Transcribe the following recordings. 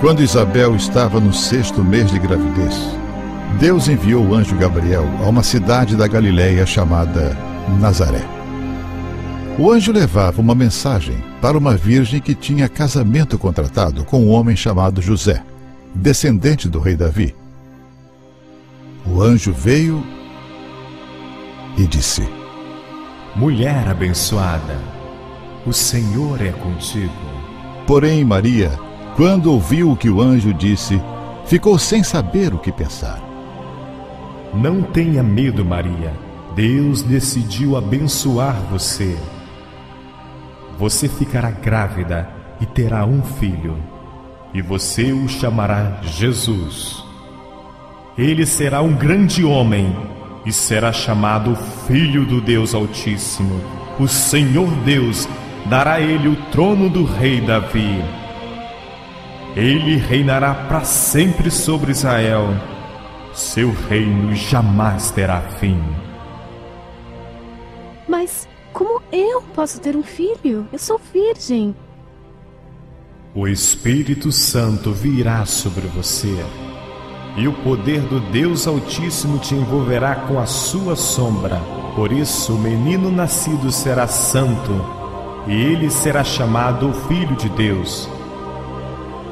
Quando Isabel estava no 6º mês de gravidez, Deus enviou o anjo Gabriel a uma cidade da Galileia chamada Nazaré. O anjo levava uma mensagem para uma virgem que tinha casamento contratado com um homem chamado José, descendente do rei Davi. O anjo veio e disse: Mulher abençoada, o Senhor é contigo. Porém, Maria, quando ouviu o que o anjo disse, ficou sem saber o que pensar. Não tenha medo, Maria. Deus decidiu abençoar você. Você ficará grávida e terá um filho, e você o chamará Jesus. Ele será um grande homem e será chamado Filho do Deus Altíssimo. O Senhor Deus dará a ele o trono do rei Davi. Ele reinará para sempre sobre Israel. Seu reino jamais terá fim. Mas como eu posso ter um filho? Eu sou virgem. O Espírito Santo virá sobre você, e o poder do Deus Altíssimo te envolverá com a sua sombra. Por isso, o menino nascido será santo, e ele será chamado Filho de Deus.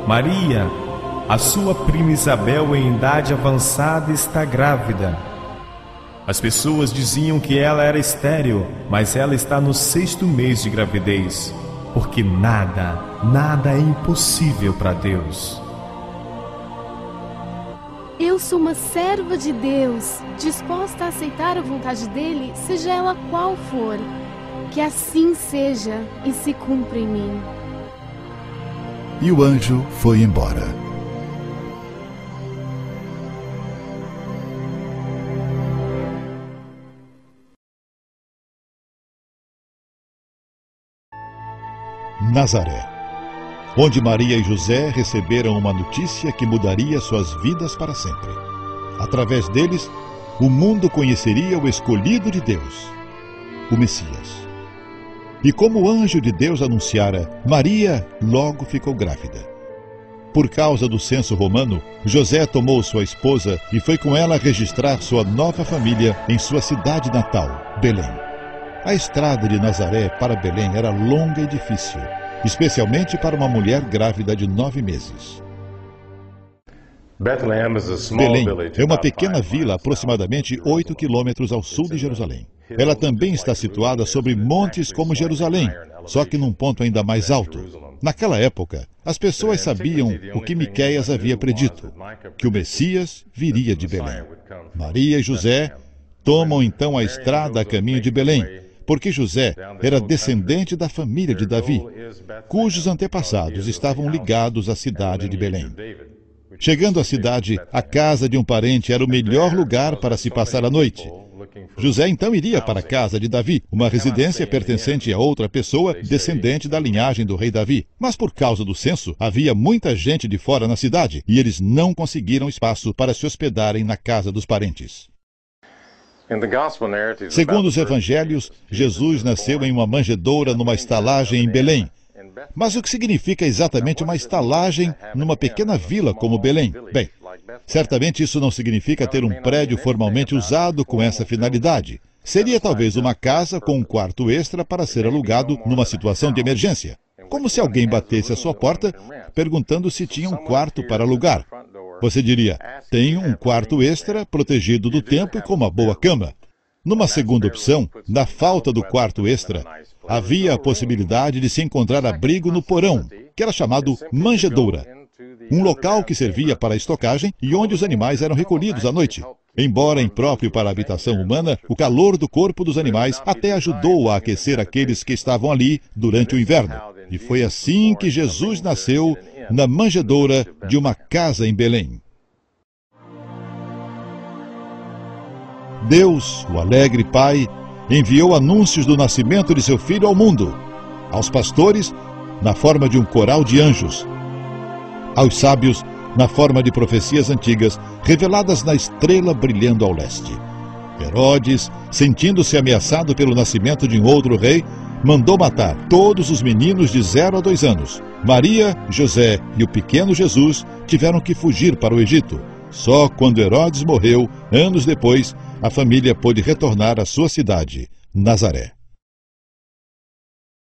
Maria, a sua prima Isabel, em idade avançada, está grávida. As pessoas diziam que ela era estéril, mas ela está no 6º mês de gravidez, porque nada é impossível para Deus. Eu sou uma serva de Deus, disposta a aceitar a vontade dele, seja ela qual for. Que assim seja e se cumpra em mim. E o anjo foi embora. Nazaré, onde Maria e José receberam uma notícia que mudaria suas vidas para sempre. Através deles, o mundo conheceria o escolhido de Deus, o Messias. E como o anjo de Deus anunciara, Maria logo ficou grávida. Por causa do censo romano, José tomou sua esposa e foi com ela registrar sua nova família em sua cidade natal, Belém. A estrada de Nazaré para Belém era longa e difícil, especialmente para uma mulher grávida de 9 meses. Belém é uma pequena vila aproximadamente 8 quilômetros ao sul de Jerusalém. Ela também está situada sobre montes como Jerusalém, só que num ponto ainda mais alto. Naquela época, as pessoas sabiam o que Miqueias havia predito, que o Messias viria de Belém. Maria e José tomam então a estrada a caminho de Belém, porque José era descendente da família de Davi, cujos antepassados estavam ligados à cidade de Belém. Chegando à cidade, a casa de um parente era o melhor lugar para se passar a noite. José então iria para a casa de Davi, uma residência pertencente a outra pessoa descendente da linhagem do rei Davi. Mas por causa do censo, havia muita gente de fora na cidade e eles não conseguiram espaço para se hospedarem na casa dos parentes. Segundo os evangelhos, Jesus nasceu em uma manjedoura numa estalagem em Belém. Mas o que significa exatamente uma estalagem numa pequena vila como Belém? Bem, certamente isso não significa ter um prédio formalmente usado com essa finalidade. Seria talvez uma casa com um quarto extra para ser alugado numa situação de emergência. Como se alguém batesse à sua porta perguntando se tinha um quarto para alugar. Você diria: tenho um quarto extra protegido do tempo e com uma boa cama. Numa segunda opção, na falta do quarto extra, havia a possibilidade de se encontrar abrigo no porão, que era chamado manjedoura, um local que servia para a estocagem e onde os animais eram recolhidos à noite. Embora impróprio para a habitação humana, o calor do corpo dos animais até ajudou a aquecer aqueles que estavam ali durante o inverno. E foi assim que Jesus nasceu na manjedoura de uma casa em Belém. Deus, o alegre Pai, enviou anúncios do nascimento de seu filho ao mundo, aos pastores, na forma de um coral de anjos, aos sábios, na forma de profecias antigas, reveladas na estrela brilhando ao leste. Herodes, sentindo-se ameaçado pelo nascimento de um outro rei, mandou matar todos os meninos de 0 a 2 anos. Maria, José e o pequeno Jesus tiveram que fugir para o Egito. Só quando Herodes morreu, anos depois, a família pôde retornar à sua cidade, Nazaré.